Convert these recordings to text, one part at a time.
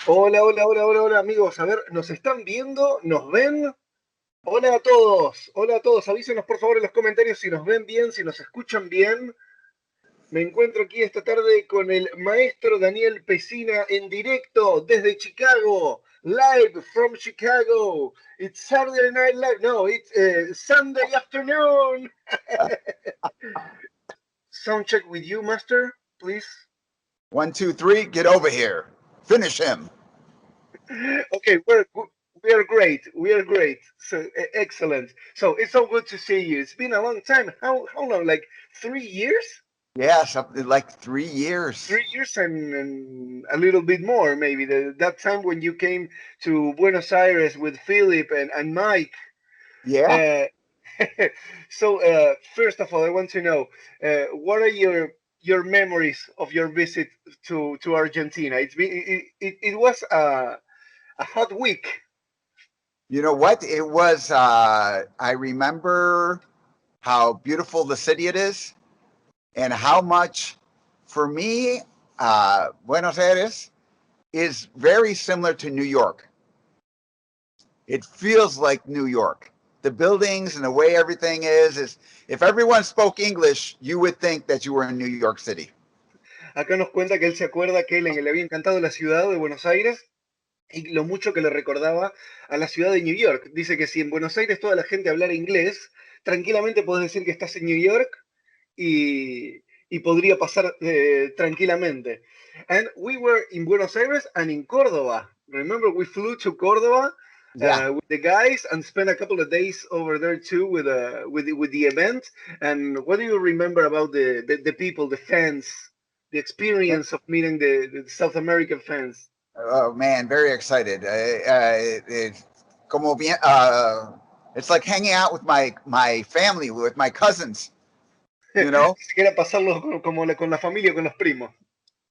Hola, hola, hola, hola, hola, amigos. A ver, ¿nos están viendo? ¿Nos ven? Hola a todos. Hola a todos. Avísenos por favor en los comentarios si nos ven bien, si nos escuchan bien. Me encuentro aquí esta tarde con el maestro Daniel Pesina en directo desde Chicago. Live from Chicago. It's Saturday Night Live. No, it's Sunday afternoon. Sound check with you, master, please. 1, 2, 3, get over here. Finish him. Okay, we are great. We are great. So excellent. So it's so good to see you. It's been a long time. How long? Like 3 years? Yeah, something like 3 years. 3 years and a little bit more, maybe. That time when you came to Buenos Aires with Philip and Mike. Yeah. So first of all, I want to know what are your memories of your visit to Argentina? It was a hot week. You know what? It was, I remember how beautiful the city it is and how much, for me, Buenos Aires is very similar to New York. It feels like New York. The buildings and the way everything is if everyone spoke English, you would think that you were in New York City. Acá nos cuenta que él se acuerda que le había encantado la ciudad de Buenos Aires y lo mucho que le recordaba a la ciudad de New York. Dice que si en Buenos Aires toda la gente hablara inglés, tranquilamente podés decir que estás en New York y podría pasar tranquilamente. And we were in Buenos Aires and in Córdoba. Remember, we flew to Córdoba Yeah. with the guys and spent a couple of days over there too with the event. And what do you remember about the people, the fans, the experience of meeting the South American fans? Oh man, very excited. Como bien, it's like hanging out with my family, with my cousins. You know? Si quiera pasarlo con la familia, con los primos.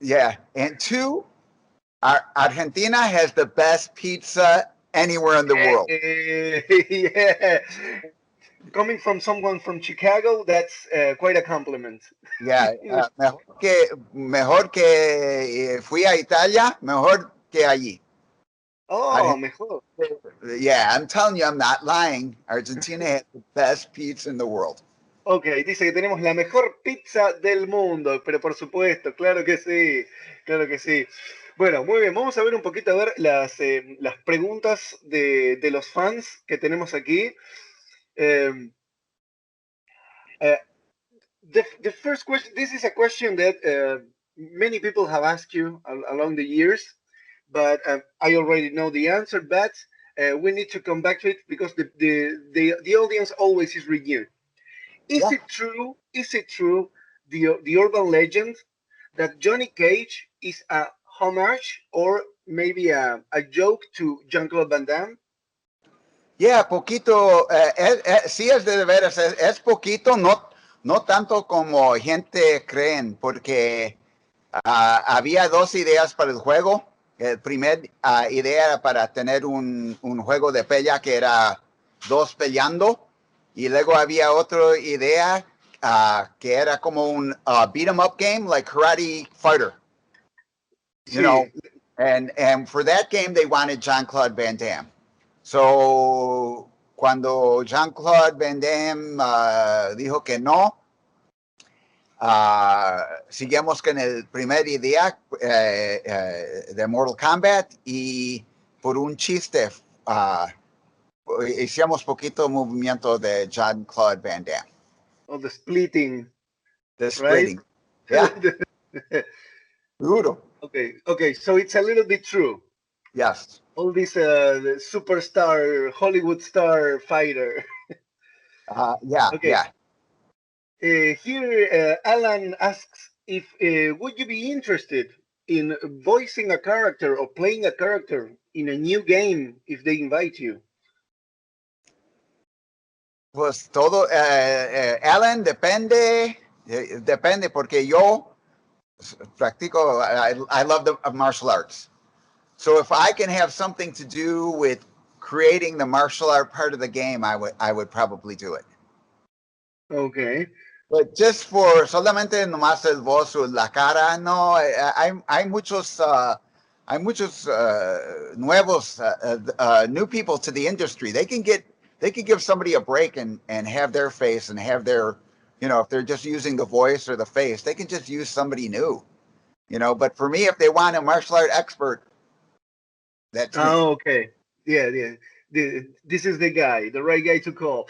Yeah. And two, Argentina has the best pizza anywhere in the world. Yeah. Coming from someone from Chicago, that's quite a compliment. Yeah. Mejor que fui a Italia, mejor que allí. Oh, mejor. Yeah, I'm telling you, I'm not lying. Argentina has the best pizza in the world. Ok, dice que tenemos la mejor pizza del mundo, pero por supuesto, claro que sí, claro que sí. Bueno, muy bien, vamos a ver un poquito, a ver las preguntas de los fans que tenemos aquí. The first question, this is a question that many people have asked you along the years, but I already know the answer, but we need to come back to it because the audience always is renewed. Is Yeah. it true? Is it true? The urban legend that Johnny Cage is a homage or maybe a joke to Jean-Claude Van Damme? Yeah, poquito. Sí es de veras, es poquito, no tanto como gente creen, porque había dos ideas para el juego. El primer idea era para tener un juego de pelea que era dos peleando. Y luego había otra idea que era como un beat 'em up game, like Karate Fighter. You know, and for that game they wanted Jean-Claude Van Damme. So, cuando Jean-Claude Van Damme dijo que no, seguimos con el primer idea de Mortal Kombat y por un chiste hicimos poquito movimiento de Jean-Claude Van Damme. Oh, the splitting. The Right? splitting. Yeah. Duro. Okay, so it's a little bit true. Yes. All this superstar, Hollywood star fighter. Yeah, Okay. yeah. Here, Alan asks if would you be interested in voicing a character or playing a character in a new game if they invite you? Pues todo, Alan, depende porque yo practico, I love the martial arts. So if I can have something to do with creating the martial art part of the game, I would probably do it. Okay. But just for solamente nomás el voz o la cara, no, hay muchos hay muchos nuevos, new people to the industry. They can give somebody a break and have their face and have their, if they're just using the voice or the face, they can just use somebody new, But for me, if they want a martial art expert, that's me. Oh, okay. Yeah, yeah. This is the right guy to call.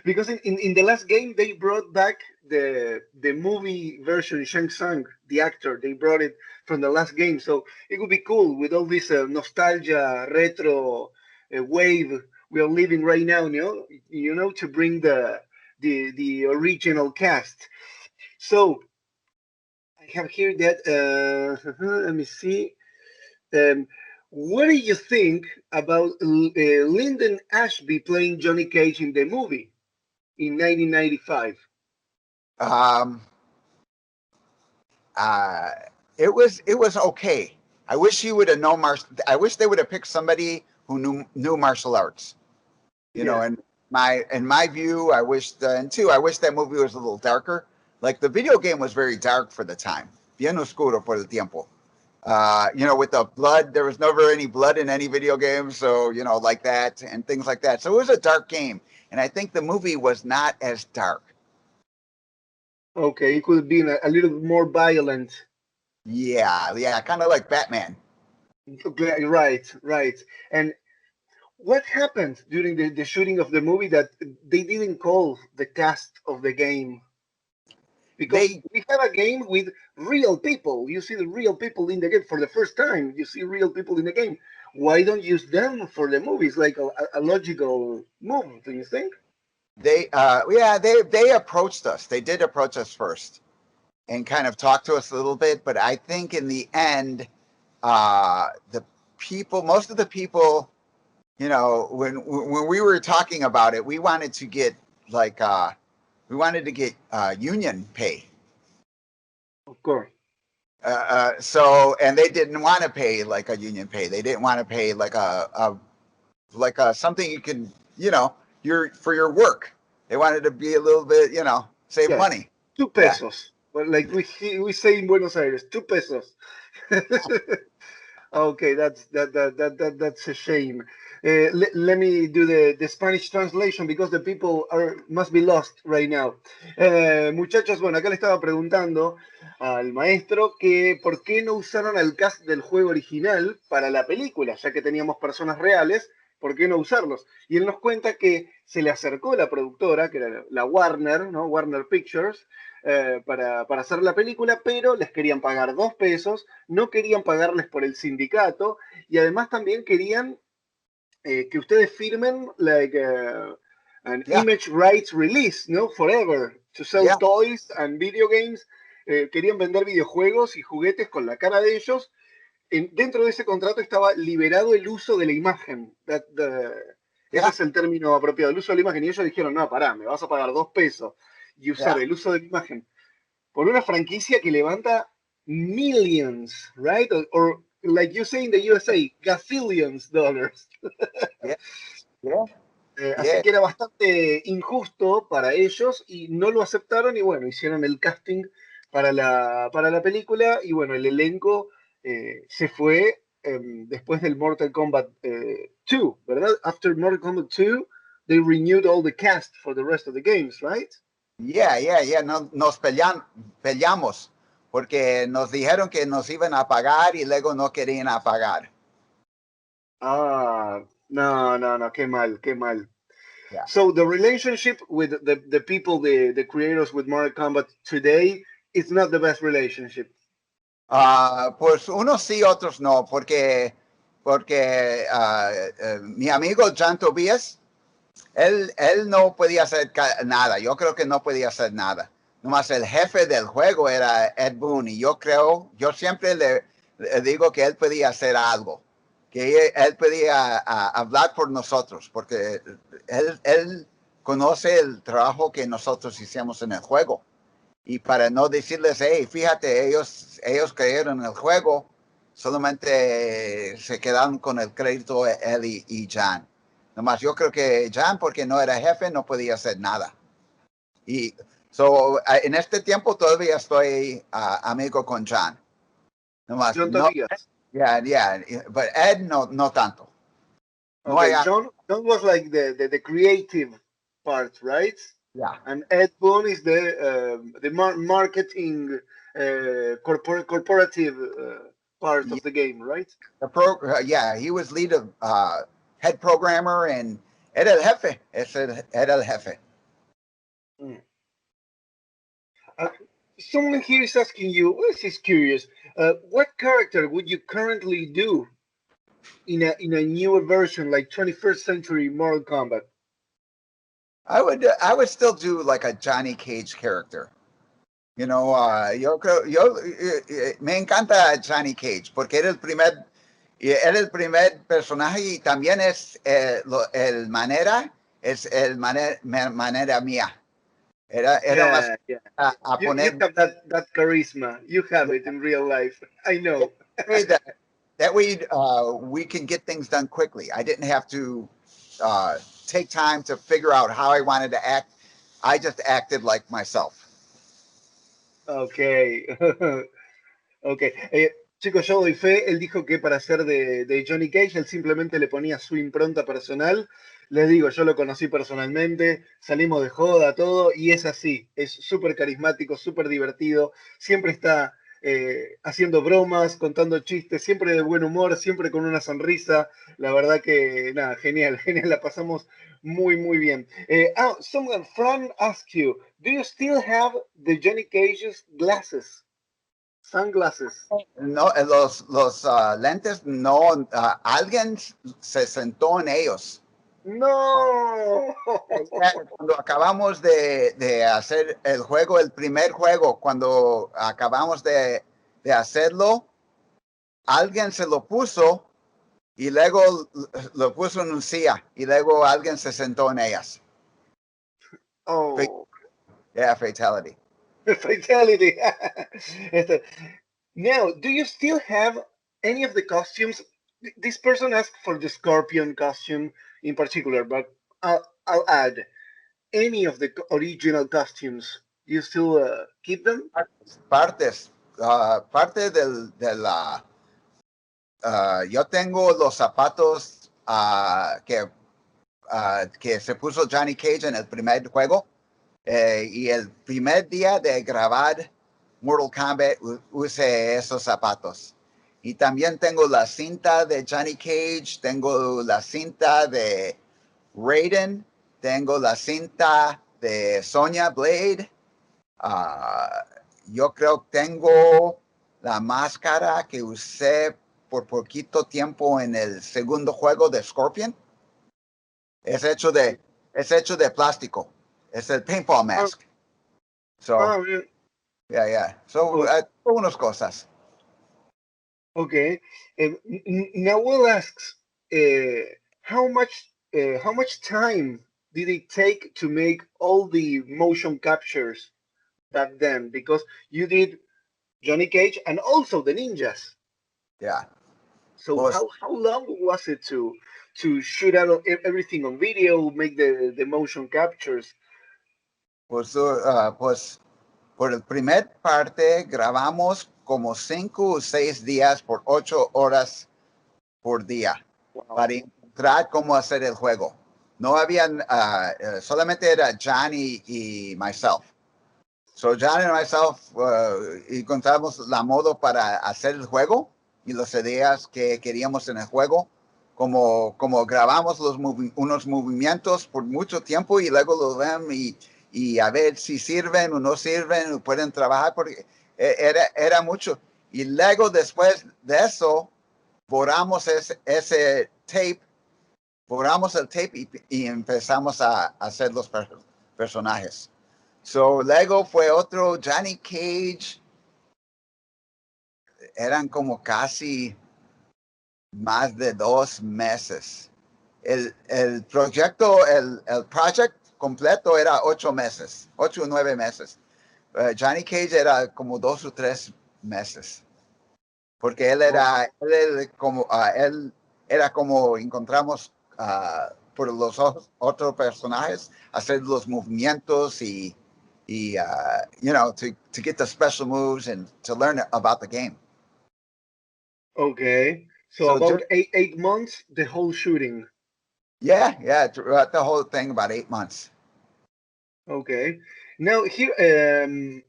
Because in the last game, they brought back the movie version, Shang Tsung, the actor. They brought it from the last game. So it would be cool with all this nostalgia, retro wave we are living right now, to bring the original cast. So I have here that, let me see. Um, what do you think about Lyndon Ashby playing Johnny Cage in the movie in 1995? Um, uh, it was okay. I wish he would have known I wish they would have picked somebody who knew martial arts. Yeah. And in my view, I wish that movie was a little darker. Like the video game was very dark for the time. Bien oscuro por el tiempo. With the blood, there was never any blood in any video game, so like that and things like that. So it was a dark game, and I think the movie was not as dark. Okay, it could have been a little more violent. Yeah, kind of like Batman. Okay, right. And what happened during the shooting of the movie that they didn't call the cast of the game? Because They we have a game with real people. You see the real people in the game for the first time. You see real people in the game. Why don't use them for the movie? It's like a logical move, do you think? they approached us. They did approach us first and kind of talked to us a little bit, but I think in the end, most of the people, when we were talking about it, we wanted to get union pay. Of course. And they didn't want to pay like a union pay. They didn't want to pay like a something you can, for your work. They wanted to be a little bit, save Yeah, money. 2 Yeah. pesos. Well, like we say in Buenos Aires, 2 pesos. Okay, that's a shame. Let me do the Spanish translation because the people must be lost right now. Muchachos, bueno, acá le estaba preguntando al maestro que por qué no usaron al cast del juego original para la película, ya que teníamos personas reales, ¿por qué no usarlos? Y él nos cuenta que se le acercó la productora, que era la Warner, ¿no? Warner Pictures, para hacer la película, pero les querían pagar 2 pesos, no querían pagarles por el sindicato y además también querían que ustedes firmen an Yeah. image rights release, ¿no? Forever, to sell Yeah. toys and video games. Querían vender videojuegos y juguetes con la cara de ellos. Dentro de ese contrato estaba liberado el uso de la imagen. Ese es el término apropiado, el uso de la imagen. Y ellos dijeron, no, pará, me vas a pagar 2 pesos y usar el uso de la imagen por una franquicia que levanta millions, right? Or like you say in the USA, gazillions dollars. Yeah. Yeah. Así Yeah. que era bastante injusto para ellos y no lo aceptaron y bueno, hicieron el casting para la película y bueno, el elenco se fue después del Mortal Kombat 2, ¿verdad? After Mortal Kombat 2, they renewed all the cast for the rest of the games, right? Yeah. No, peleamos porque nos dijeron que nos iban a pagar y luego no querían a pagar. Ah, no, qué mal, qué mal. Yeah. So the relationship with the people, the creators with Mortal Kombat today, is not the best relationship. Pues unos sí, otros no, porque mi amigo John Tobias, él no podía hacer nada. Yo creo que no podía hacer nada. Nomás el jefe del juego era Ed Boon y yo siempre le digo que él podía hacer algo, que él podía hablar por nosotros, porque él conoce el trabajo que nosotros hicimos en el juego. Y para no decirles, hey, fíjate, ellos creyeron en el juego, solamente se quedaron con el crédito él y Jan. Nomás yo creo que Jan, porque no era jefe, no podía hacer nada. Y en este tiempo todavía estoy amigo con Jan. Nomás John no, Tobias. Yeah, but Ed no tanto. No Okay, hay, John was like the creative part, right? yeah. And Ed Boon is the marketing corporative part Yeah, of the game, right? yeah, he was lead of head programmer and era el jefe. Era el jefe. Mm. Uh, Someone here is asking you, well, this is curious, what character would you currently do in a newer version, like 21st century Mortal Kombat? I would still do like a Johnny Cage character. You know, me encanta Johnny Cage porque era el primer personaje y también es manera mía. Era más Yeah, yeah. a You poner have that charisma. You have it in real life. I know. that we can get things done quickly. I didn't have to take time to figure out how I wanted to act. I just acted like myself. Okay. Ok, chicos, yo doy fe. Él dijo que para ser de Johnny Cage, él simplemente le ponía su impronta personal. Les digo, yo lo conocí personalmente, salimos de joda, todo, y es así. Es súper carismático, súper divertido. Siempre está haciendo bromas, contando chistes, siempre de buen humor, siempre con una sonrisa. La verdad que, nada, genial, genial. La pasamos muy, muy bien. Someone, Fran asked you, do you still have the Johnny Cage's glasses? Sunglasses. No, los lentes, no, alguien se sentó en ellos. No. Cuando acabamos de hacer el juego, el primer juego, cuando acabamos de hacerlo, alguien se lo puso y luego lo puso en un silla y luego alguien se sentó en ellas. Oh, Yeah, fatality. fatality. Now, do you still have any of the costumes? This person asked for the scorpion costume in particular, but I'll add any of the original costumes. You still keep them? Partes, parte de la... yo tengo los zapatos que se puso Johnny Cage en el primer juego y el primer día de grabar Mortal Kombat usé esos zapatos. Y también tengo la cinta de Johnny Cage, tengo la cinta de Raiden, tengo la cinta de Sonya Blade. Yo creo que tengo la máscara que usé por poquito tiempo en el segundo juego de Scorpion. Es hecho de plástico. Es el paintball Oh, mask. So, really? yeah. So, Oh, unas cosas. okay. Now we'll ask uh, how much time did it take to make all the motion captures back then? Because you did Johnny Cage and also the ninjas. Yeah. So Pues, how long was it to shoot out everything on video, make the motion captures? pues, por el primer parte grabamos como 5 o 6 días por 8 horas por día Wow. para encontrar cómo hacer el juego. No habían, solamente era Johnny y myself. So Johnny y myself encontramos la modo para hacer el juego y las ideas que queríamos en el juego. Como grabamos unos movimientos por mucho tiempo y luego lo ven y a ver si sirven o no sirven o pueden trabajar porque era mucho. Y luego después de eso, borramos ese tape, borramos el tape y empezamos a hacer los personajes. So, luego fue otro Johnny Cage. Eran como casi más de 2 meses. El proyecto, el project completo era 8 meses, 8 o 9 meses. Johnny Cage era como 2 o 3 meses. Porque él era como encontramos por los otros personajes, hacer los movimientos y to get the special moves and to learn about the game. Okay. So So about eight months, the whole shooting. yeah, throughout the whole thing, about 8 months. Okay. Now here,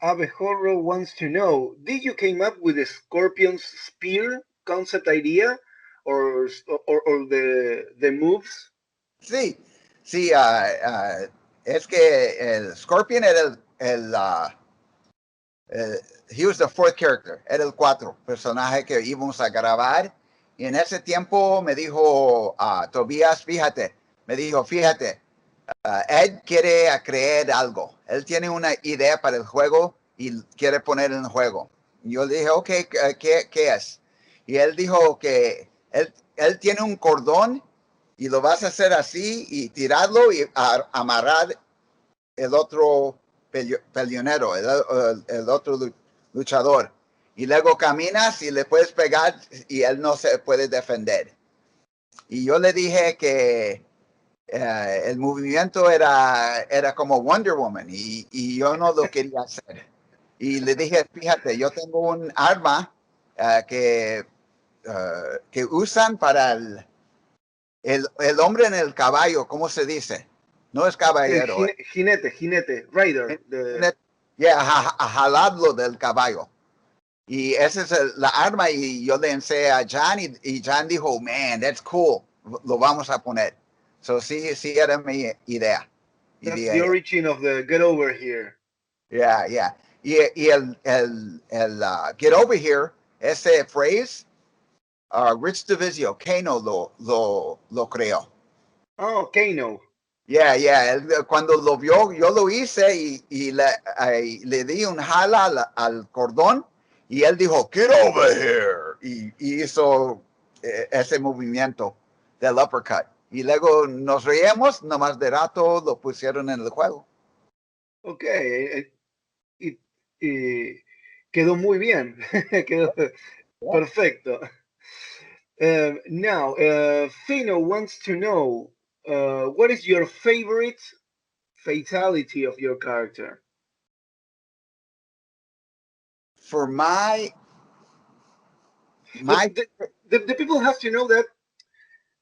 Abejorro wants to know: did you came up with the scorpion's spear concept idea, or the moves? Sí, sí, es que el Scorpion era he was the fourth character, era el 4 personaje que íbamos a grabar. Y en ese tiempo me dijo Tobías, fíjate, Ed quiere crear algo. Él tiene una idea para el juego y quiere poner en el juego. Y yo le dije, ok, ¿qué es? Y él dijo que él tiene un cordón y lo vas a hacer así y tirarlo y amarrar el otro peleonero, el otro luchador. Y luego caminas y le puedes pegar y él no se puede defender. Y yo le dije que el movimiento era como Wonder Woman y yo no lo quería hacer. Y le dije, fíjate, yo tengo un arma que usan para el hombre en el caballo, ¿cómo se dice? No es El caballero. jinete, rider. A jalarlo del caballo. Y esa es la arma y yo le enseñé a John y John dijo, man, that's cool, lo vamos a poner. So sí era mi idea. That's the origin of the get over here. Yeah. Y el get over here, ese phrase, Rich Divisio, Kano lo creó. Oh, Kano. Yeah. Cuando lo vio, yo lo hice y le di un jala al cordón y él dijo, get over here. Y hizo ese movimiento del uppercut. Y luego nos reímos, nomás de rato lo pusieron en el juego. Ok, quedó muy bien, quedó perfecto. Now, Fino wants to know, what is your favorite fatality of your character? For my the people have to know that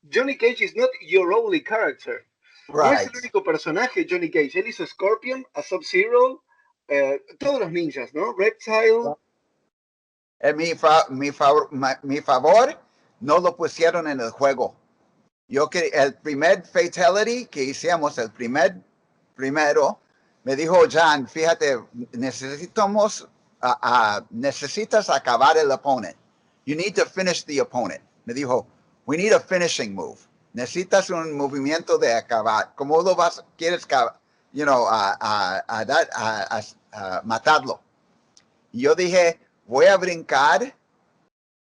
Johnny Cage is not your only character. No es right. el único personaje, Johnny Cage. Él hizo Scorpion, a Sub-Zero, todos los ninjas, ¿no? Reptile. Mi favor, no lo pusieron en el juego. El primer fatality que hicimos, primero, me dijo John, fíjate, necesitas acabar el opponent. You need to finish the opponent. Me dijo, we need a finishing move. Necesitas un movimiento de acabar. ¿Cómo lo quieres, matarlo? Y yo dije, voy a brincar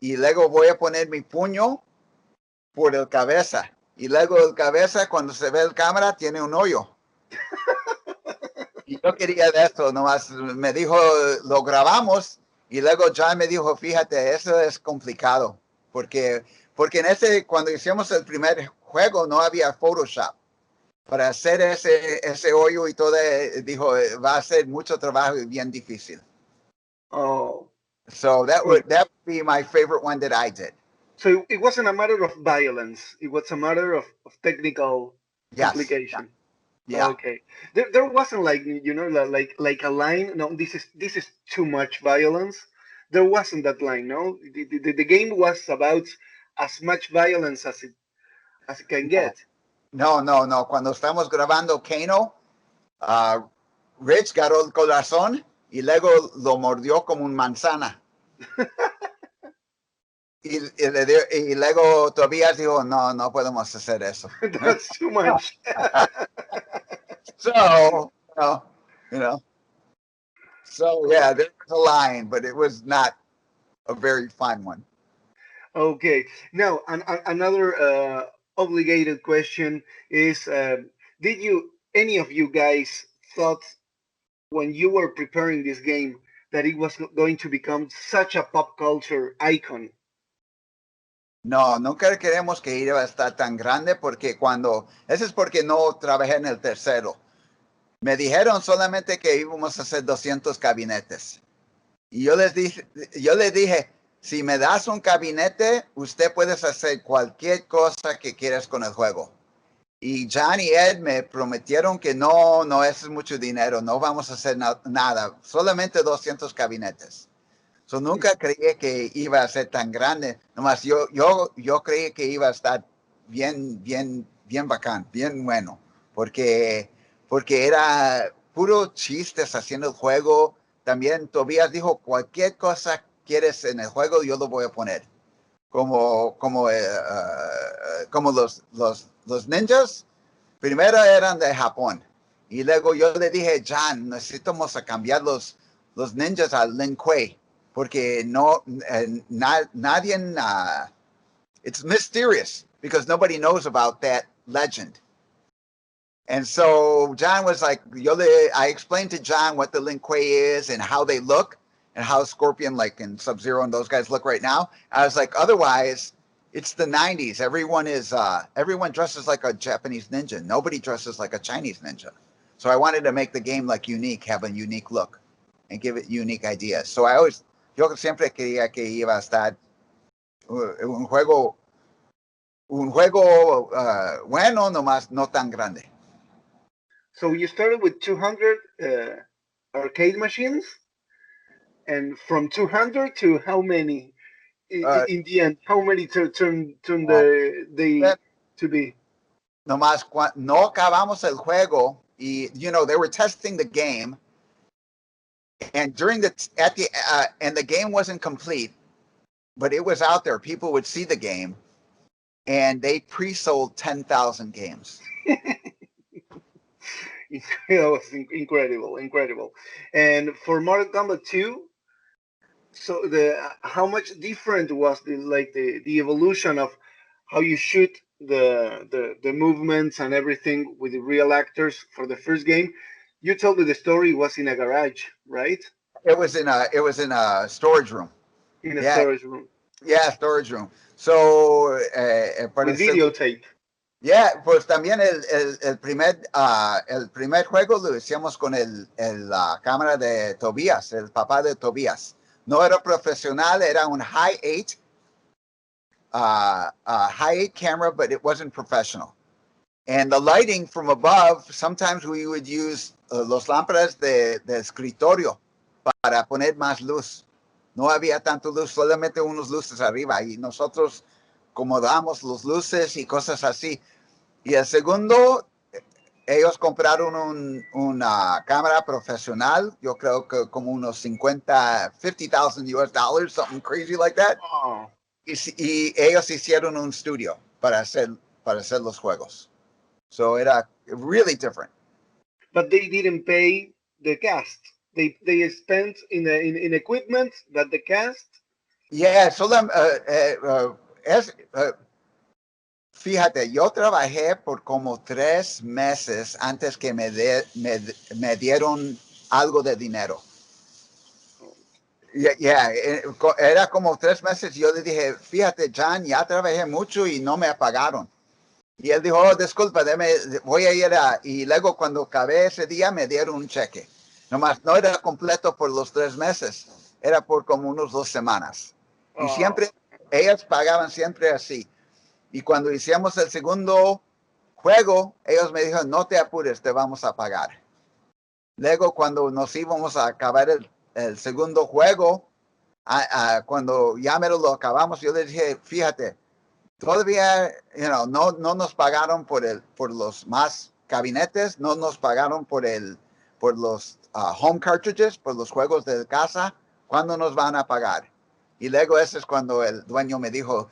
y luego voy a poner mi puño por el cabeza. Y luego el cabeza, cuando se ve el cámara, tiene un hoyo. Y yo quería de esto, nomás me dijo, lo grabamos. Y luego John me dijo, fíjate, eso es complicado. Porque cuando hicimos el primer juego, no había Photoshop. Para hacer ese hoyo y todo, dijo, va a ser mucho trabajo y bien difícil. Oh. So that would be my favorite one that I did. So it wasn't a matter of violence. It was a matter of technical complication. Yeah. Okay. There wasn't like like a line. No, this is too much violence. There wasn't that line. No, the game was about as much violence as it can get. No. Cuando estamos grabando Kano, Rich ganó el corazón y luego lo mordió como un manzana. y luego Tobías dijo, no podemos hacer eso. That's too much. So, So, yeah, there's a line, but it was not a very fun one. Okay. Now, another obligated question is: did any of you guys thought when you were preparing this game that it was going to become such a pop culture icon? No, nunca queremos que iba a estar tan grande eso es porque no trabajé en el tercero. Me dijeron solamente que íbamos a hacer 200 gabinetes. Y yo les dije, si me das un gabinete, usted puedes hacer cualquier cosa que quieras con el juego. Y John y Ed me prometieron que no es mucho dinero, no vamos a hacer nada, solamente 200 gabinetes. So, nunca creí que iba a ser tan grande, nomás yo creí que iba a estar bien bacán, bien bueno, porque era puro chistes haciendo el juego. También Tobias dijo, cualquier cosa quieres en el juego, yo lo voy a poner. Como los ninjas, primero eran de Japón. Y luego yo le dije, John, necesitamos a cambiar los ninjas al Lin Kuei, porque nadie, it's mysterious, because nobody knows about that legend. And so John was like, I explained to John what the Lin Kuei is and how they look and how Scorpion, like, and Sub-Zero and those guys look right now. I was like, otherwise, it's the 90s. Everyone dresses like a Japanese ninja. Nobody dresses like a Chinese ninja. So I wanted to make the game like unique, have a unique look and give it unique ideas. So yo siempre quería que iba a estar un juego bueno, nomás no tan grande. So you started with 200 arcade machines, and from 200 to how many in the end? How many turn they to be? Nomás no acabamos el juego, y they were testing the game, and and the game wasn't complete, but it was out there. People would see the game, and they pre-sold 10,000 games. It was incredible. And for Mortal Kombat 2, so how much different was the evolution of how you shoot the movements and everything with the real actors for the first game? You told me the story was in a garage, right? It was in a storage room. In a storage room. Yeah, storage room. So with videotape. Yeah, pues también el primer juego lo hicimos con la cámara de Tobias, el papá de Tobias. No era profesional, era un high 8 camera, but it wasn't professional. And the lighting from above, sometimes we would use los lámparas de escritorio para poner más luz. No había tanto luz, solamente unos luces arriba, y nosotros acomodamos los luces y cosas así. Y el segundo, ellos compraron una cámara profesional, yo creo que como unos $50,000 US, something crazy like that. Oh. Y ellos hicieron un estudio para hacer los juegos. So era really different. But they didn't pay the cast. They spent in equipment, but the cast. Yeah, so fíjate, yo trabajé por como 3 meses antes que me dieron algo de dinero. Era como 3 meses. Yo le dije, fíjate, John, ya trabajé mucho y no me pagaron. Y él dijo, oh, disculpa, voy a ir y luego cuando acabé ese día me dieron un cheque. Nomás no era completo por los 3 meses, era por como unos 2 semanas. Y siempre, ellos pagaban siempre así. Y cuando hicimos el segundo juego, ellos me dijeron, no te apures, te vamos a pagar. Luego, cuando nos íbamos a acabar el segundo juego, cuando ya lo acabamos, yo les dije, fíjate, todavía no nos pagaron por los más gabinetes, no nos pagaron por los home cartridges, por los juegos de casa. ¿Cuándo nos van a pagar? Y luego ese es cuando el dueño me dijo,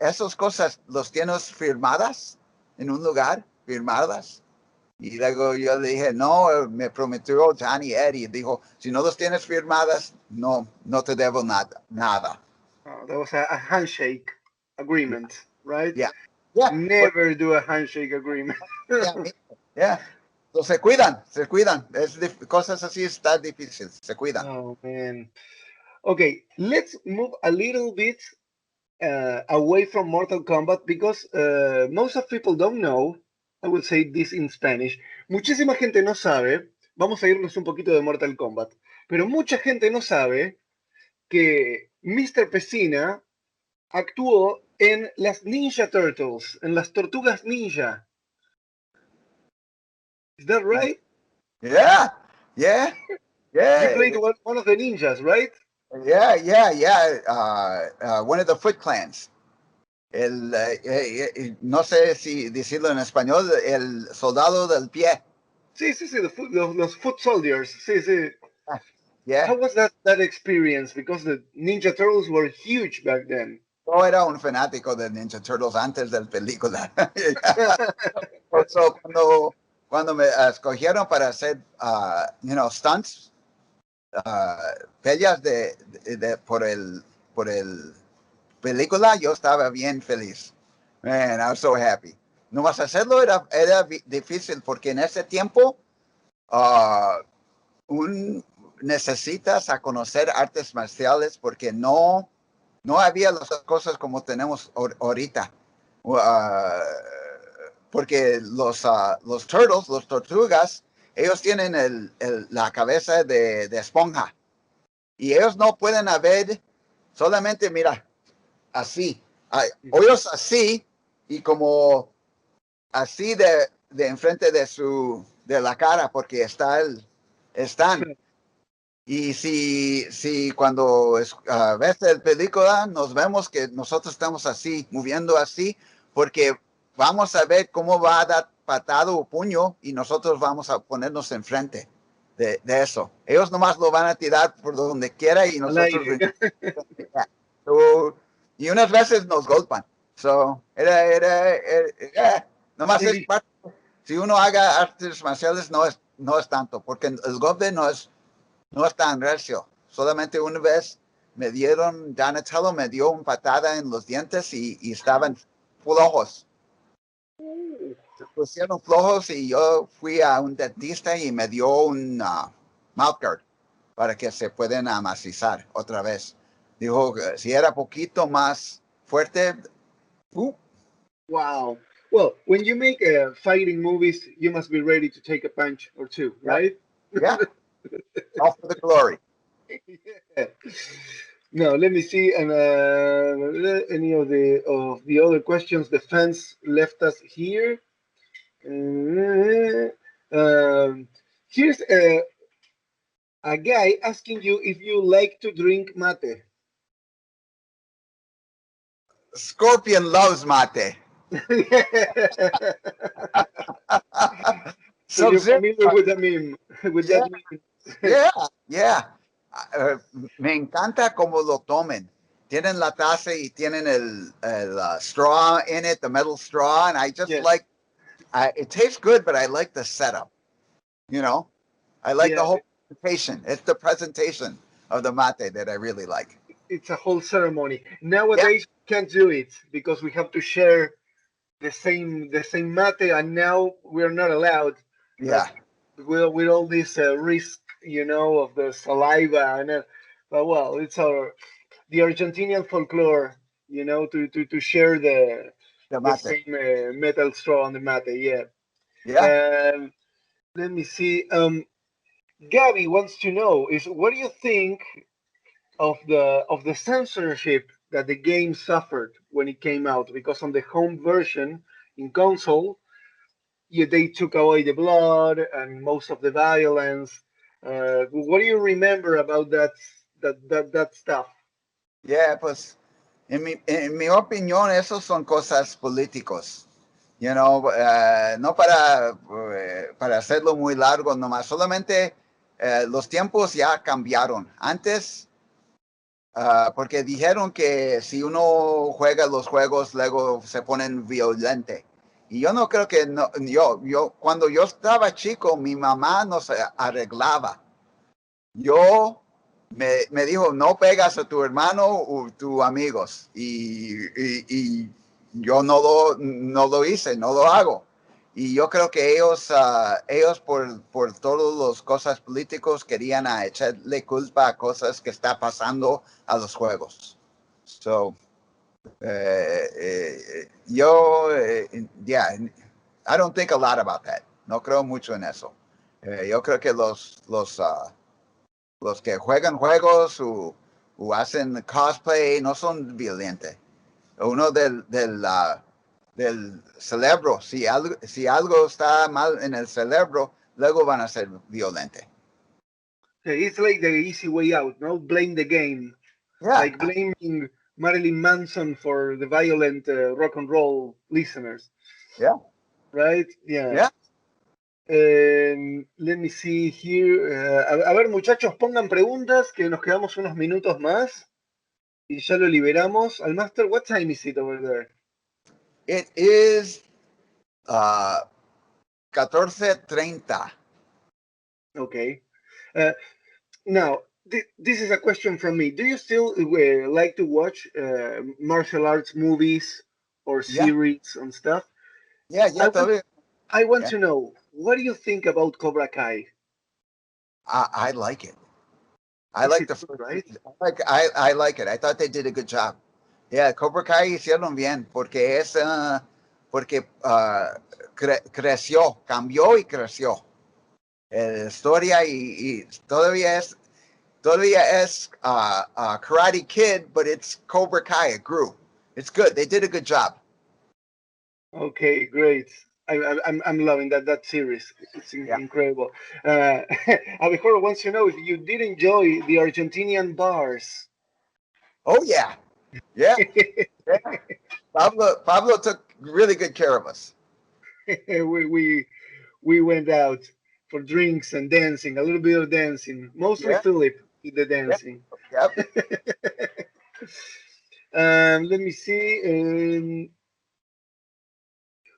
esas cosas los tienes firmadas en un lugar, firmadas. Y luego yo le dije, no, me prometió Johnny Eddie. Dijo, si no los tienes firmadas, no te debo nada. Oh, that was a handshake agreement, right? Yeah. Never do a handshake agreement. Yeah. So, se cuidan. Cosas así está difícil, se cuidan. Oh, man. Okay, let's move a little bit away from Mortal Kombat, because most of people don't know. I will say this in Spanish. Muchísima gente no sabe, vamos a irnos un poquito de Mortal Kombat, pero mucha gente no sabe que Mr. Pesina actuó en las Ninja Turtles, en las Tortugas Ninja. Is that right? Yeah, yeah, yeah. You played one of the ninjas, right? Yeah. One of the Foot Clans. No sé si decirlo en español, el soldado del pie. Sí, los foot soldiers. Sí, sí. Yeah. How was that experience? Because the Ninja Turtles were huge back then. Yo era un fanático de Ninja Turtles antes de la película. So, cuando me escogieron para hacer, stunts, peleas por el película, yo estaba bien feliz. Man, I was so happy. No más hacerlo era difícil porque en ese tiempo necesitas a conocer artes marciales porque no había las cosas como tenemos ahorita. Porque los turtles, los tortugas, ellos tienen la cabeza de esponja y ellos no pueden haber solamente, mira, así, ellos así y como así de enfrente de la cara porque están. Y si cuando ves la película nos vemos que nosotros estamos así, moviendo así, porque vamos a ver cómo va a dar patado o puño y nosotros vamos a ponernos enfrente de eso. Ellos nomás lo van a tirar por donde quiera y nosotros... y unas veces nos golpean. So, nomás es parte. Si uno haga artes marciales no es tanto, porque el golpe no es tan recio. Solamente una vez Donatello me dio una patada en los dientes y estaban flojos. Se pusieron flojos y yo fui a un dentista y me dio un mouth guard para que se puedan amacizar otra vez. Dijo que si era poquito más fuerte. Wow. Well, when you make fighting movies, you must be ready to take a punch or two, right? Yeah. All for the glory. Yeah. Now, let me see, and any of the other questions the fans left us here. Here's a guy asking you if you like to drink mate. Scorpion loves mate. So you're familiar with the meme, with that meme. Yeah. Me encanta cómo lo tomen. Tienen la taza y tienen el straw in it, the metal straw, and I just like. It tastes good, but I like the setup. I like the whole presentation. It's the presentation of the mate that I really like. It's a whole ceremony. Nowadays, can't do it because we have to share the same mate, and now we're not allowed. Yeah. With all this risk, of the saliva, but well, it's the Argentinian folklore, to share the same metal straw on the mate. Yeah. Let me see. Gabby wants to know what do you think of the censorship that the game suffered when it came out? Because on the home version in console, they took away the blood and most of the violence. What do you remember about that stuff? Yeah, pues en mi opinión, esos son cosas políticos. No para hacerlo muy largo nomás. Solamente los tiempos ya cambiaron. Antes, porque dijeron que si uno juega los juegos, luego se ponen violentos. Y yo no creo que cuando yo estaba chico, mi mamá nos arreglaba. Me dijo, no pegas a tu hermano o tus amigos. Y yo no lo hice, no lo hago. Y yo creo que ellos por todas las cosas políticos querían echarle culpa a cosas que está pasando a los juegos. So, I don't think a lot about that. No creo mucho en eso. Yo creo que los que juegan juegos o o hacen cosplay no son violentos. Uno del cerebro, si algo está mal en el cerebro, luego van a ser violentos. It's like the easy way out, no? Blame the game. Yeah. Like blaming Marilyn Manson for the violent rock and roll listeners. Yeah. Right? Yeah. Yeah. Let me see here. A ver, muchachos, pongan preguntas, que nos quedamos unos minutos más y ya lo liberamos. Al Master, what time is it over there? It is 14:30. Okay. Now, this is a question from me. Do you still like to watch martial arts movies or series and stuff? Yeah, I want to know, what do you think about Cobra Kai? I like it. I like the first, right? I like it. I thought they did a good job. Yeah, Cobra Kai hicieron bien porque creció, cambió y creció. La historia y todavía es Karate Kid, but it's Cobra Kai. It grew. It's good. They did a good job. Okay, great. I'm loving that series. It's incredible. Abejorro wants to know if you did enjoy the Argentinian bars. Oh yeah. Pablo took really good care of us. we went out for drinks and dancing, a little bit of dancing. Mostly Philip did the dancing. Yep. Let me see.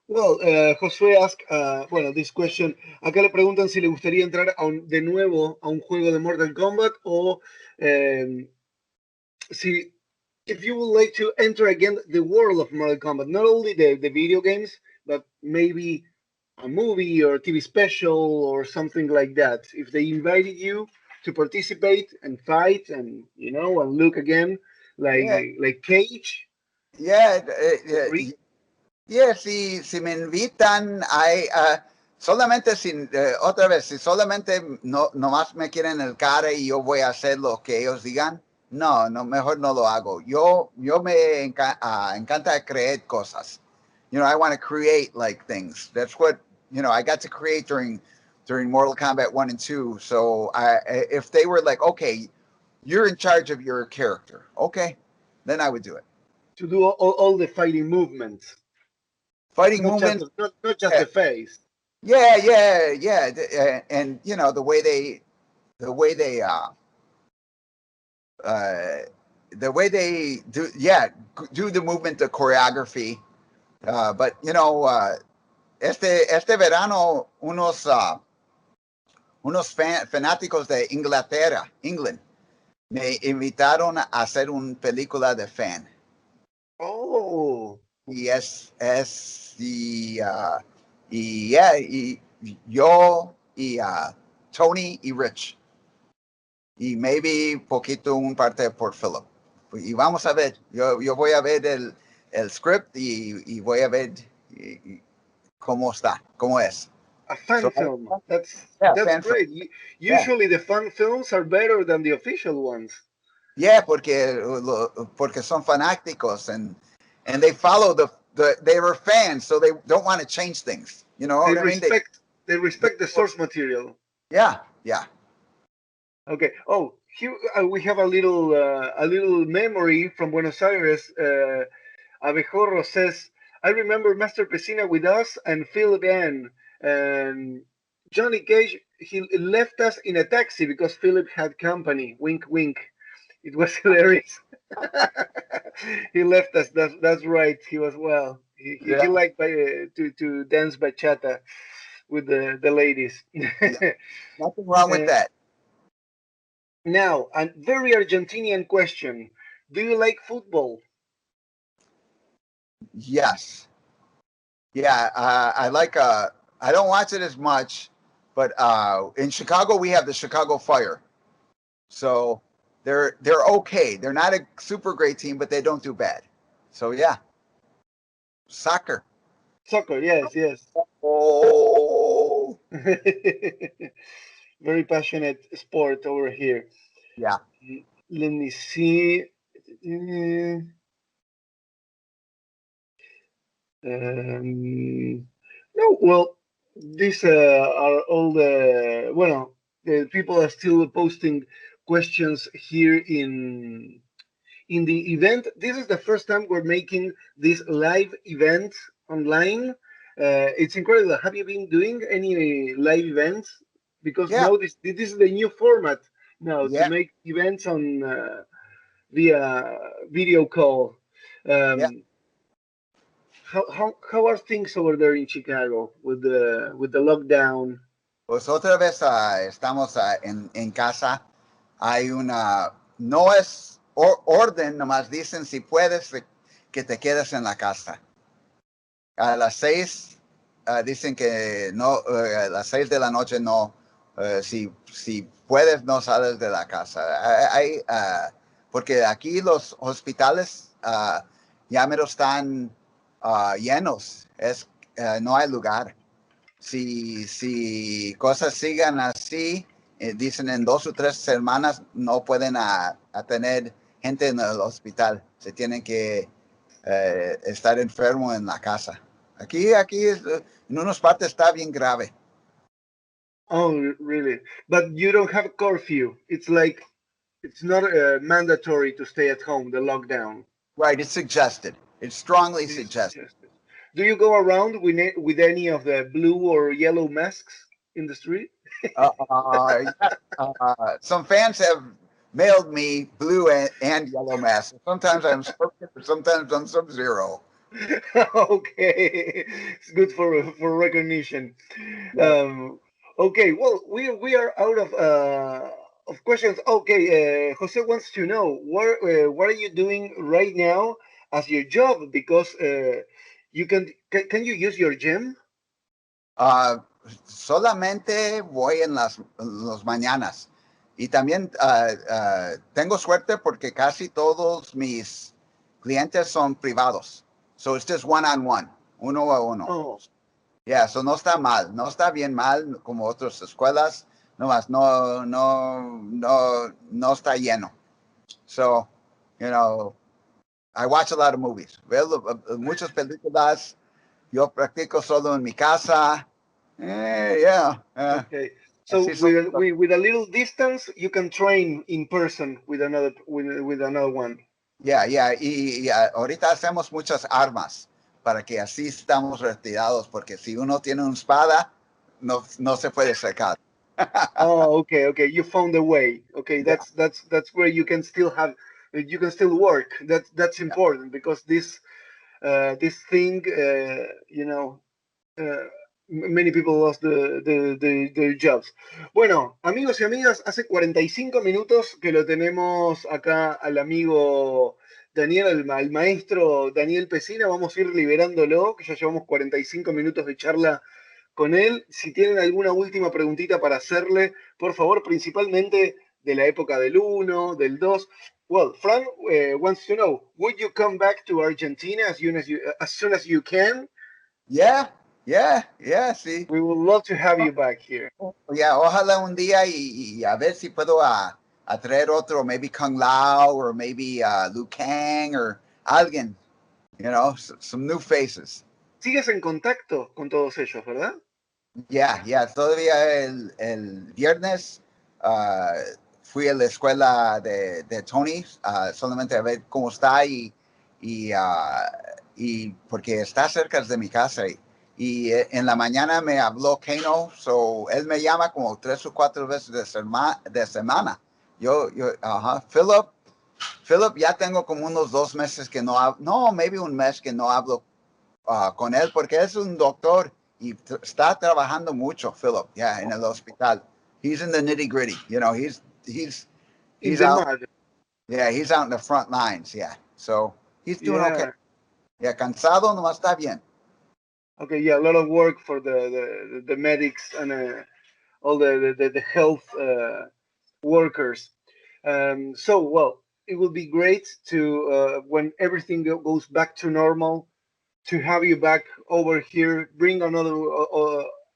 Well, Josué ask, bueno, this question. Acá le preguntan si le gustaría entrar de nuevo a un juego de Mortal Kombat o si if you would like to enter again the world of Mortal Kombat, not only the video games, but maybe a movie or a TV special or something like that. If they invited you to participate and fight and and look again like Cage. Yeah. Si me invitan, solamente otra vez, si solamente nomás me quieren el cara y yo voy a hacer lo que ellos digan, no, mejor no lo hago. Yo me encanta crear cosas. I want to create like things. That's what, I got to create during Mortal Kombat 1 and 2. So if they were like, okay, you're in charge of your character, okay, then I would do it. To do all the fighting movements. Fighting movements. Not just the face. Yeah. And the way they do the movement, the choreography. But este verano unos fanáticos de England, me invitaron a hacer una película de fan. Oh. Y yo y Tony y Rich. Y maybe poquito un parte por Philip. Y vamos a ver. Yo voy a ver el script y voy a ver cómo es. A fan film. That's great. Usually the fan films are better than the official ones. Yeah, porque son fanáticos and they follow they were fans, so they don't want to change things. You know what I mean? They respect the source material. Yeah. Okay. Oh, here we have a little memory from Buenos Aires. Abejorro says, I remember Master Pesina with us and Philip and Johnny Cage. He left us in a taxi because Philip had company. Wink, wink. It was hilarious. He left us. That's right. He was He liked to dance bachata with the ladies. Nothing wrong with that. Now, a very Argentinian question: do you like football? Yes. Yeah, I like. I don't watch it as much, but in Chicago we have the Chicago Fire, so they're okay. They're not a super great team, but they don't do bad. So yeah, soccer. Soccer, yes. Oh, very passionate sport over here. Yeah. let me see. No, well, these are all the people are still posting questions here in the event. This is the first time we're making this live event online. It's incredible. Have you been doing any live events? Because Yeah, now this is the new format now to yeah, make events on via video call. yeah. Um, how are things over there in Chicago with the lockdown? Pues otra vez estamos en casa. Hay no es orden, nomás dicen si puedes que te quedes en la casa. A las 6 dicen que no, a las 6 de la noche no, si puedes no sales de la casa. Porque aquí los hospitales ya me están llenos, no hay lugar. Si cosas sigan así, dicen en 2 o 3 semanas no pueden a tener gente en el hospital. Se tienen que estar enfermo en la casa. Aquí en unas partes está bien grave. Oh, really? But you don't have curfew. It's like it's not mandatory to stay at home. The lockdown. Right, it's suggested. It's strongly It is suggested. suggested. Do you go around with any of the blue or yellow masks in the street? Yeah, some fans have mailed me blue and yellow masks. Sometimes I'm Scorpion, sometimes I'm Sub-Zero. Okay, it's good for recognition. Yeah. Um, okay, well, we are out of questions. Okay, Jose wants to know what are you doing right now as your job because you can you use your gym? Uh, Solamente voy en las mañanas. Y también tengo suerte porque casi todos mis clientes son privados. So it's just one-on-one, uno a uno. Oh, Yeah, so no está mal, no está bien mal como otras escuelas, nomás no está lleno. So, I watch a lot of movies. Veo muchas películas. Yo practico solo en mi casa. Yeah. okay. So Así son. with a little distance, you can train in person with another one. Yeah, yeah. Y ahorita hacemos muchas armas para que así estamos retirados, porque si uno tiene una espada, no se puede sacar. Oh, okay, okay. You found a way. Okay, Yeah, that's where you can still work. That's yeah. important because this thing, you know, uh, many people lost their jobs. Bueno, amigos y amigas, hace 45 minutos que lo tenemos acá al amigo Daniel, al maestro Daniel Pesina. Vamos a ir liberándolo, que ya llevamos 45 minutos de charla con él. Si tienen alguna última preguntita para hacerle, por favor, principalmente de la época del uno, del 2. Well, Fran wants to know, would you come back to Argentina as soon as you can? Yeah, yeah, yeah, sí. We would love to have you back here. Yeah, ojalá un día y a ver si puedo a traer otro, maybe Kung Lao or maybe Liu Kang or alguien, some new faces. Sigues en contacto con todos ellos, ¿verdad? Yeah, yeah, todavía el viernes fui a la escuela de Tony solamente a ver cómo está y porque está cerca de mi casa y en la mañana me habló Kano, so él me llama como 3 o 4 veces de semana. Ajá, Philip ya tengo como unos 2 meses que no hablo, no, maybe un mes que no hablo con él porque es un doctor y está trabajando mucho, Philip, yeah, en el hospital. He's in the nitty gritty, In he's the out, mud. yeah, he's out in the front lines, yeah. So he's doing okay. Yeah. Yeah, cansado no está bien. Okay, yeah, a lot of work for the medics and all the health workers. So, well, it would be great to, when everything goes back to normal, to have you back over here, bring another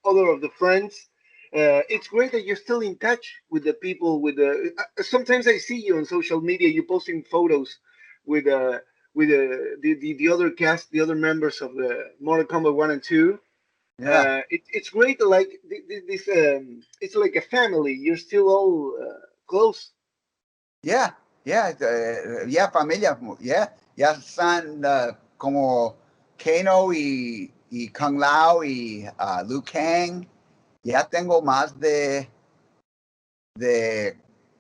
other of the friends, It's great that you're still in touch with the people. With the sometimes I see you on social media. You posting photos with the other cast, the other members of the Mortal Kombat 1 and 2. Yeah, It's great. Like this, it's like a family. You're still all close. yeah, yeah, yeah, familia, yeah, ya están como Kano y Kung Lao y Liu Kang. Ya tengo más de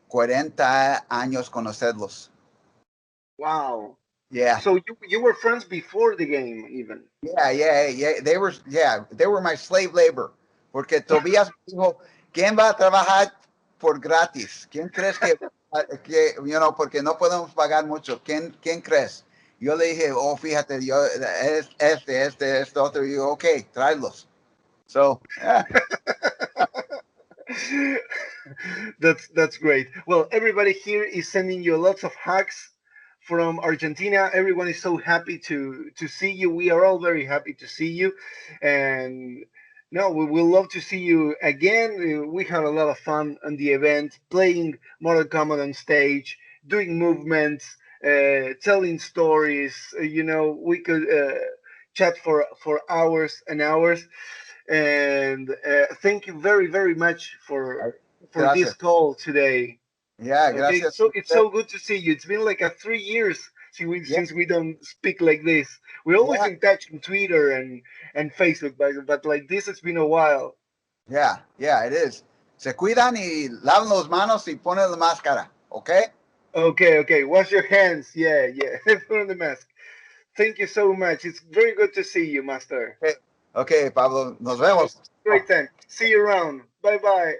40 años conocerlos. Wow. Yeah. So you were friends before the game, even. Yeah. They were my slave labor. Porque Tobias dijo, ¿quién va a trabajar por gratis? ¿Quién crees porque no podemos pagar mucho? ¿Quién crees? Yo le dije, oh, fíjate, yo, este, otro. Y yo, ok, tráelos. So, yeah. That's great. Well, everybody here is sending you lots of hugs from Argentina. Everyone is so happy to see you. We are all very happy to see you, and no, we will love to see you again. We had a lot of fun on the event, playing Mortal Kombat on stage, doing movements, telling stories. We could chat for hours and hours. And thank you very, very much for this Gracias. call today. Yeah, Okay, gracias. so it's so good to see you. It's been like 3 years Yeah, since we don't speak like this. We're always yeah, in touch on Twitter and Facebook, but like this, it's been a while. yeah, it is. Se cuidan y lavan las manos y ponen la máscara, okay? Okay. Wash your hands. Yeah. Put on the mask. Thank you so much. It's very good to see you, Master. Okay, Pablo, nos Have a vemos. great time. See you around. Bye bye.